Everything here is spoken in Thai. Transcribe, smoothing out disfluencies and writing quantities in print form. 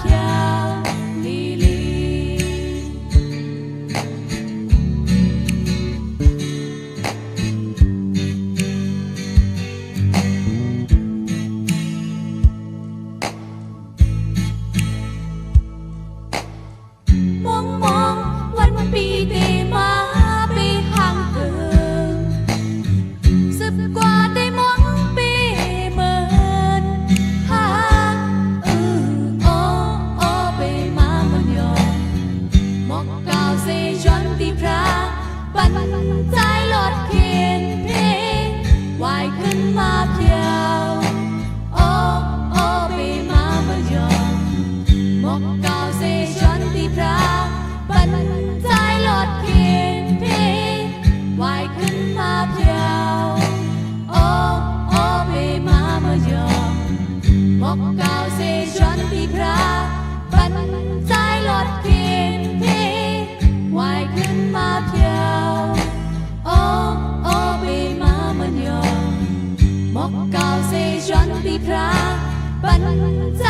phiêu ly ly. Mong mongวันปีเดมาปีห่างเกิน10 กว่าได้มองปีเหมือนห่างโอ้โอ้ไปมามันยอมหมอกกาวเซจอนที่พระปันใจลดเขียนเพลงวายขึ้นมาเพียวโอ้โอ้ไปมามันยอมหมอกกาวเซจอนที่พระปันใจลดเขียนเพลงวายขึ้นมาเพียวโอ้โอ้ไปมามันยอมหมอกกาวเซจอนที่พระปันใจลดเขียนเพลงวายขึ้นมาเพียวโอ้โอ้ไปมามันยอมหมอกกาวเซจอนที่พระปันใจ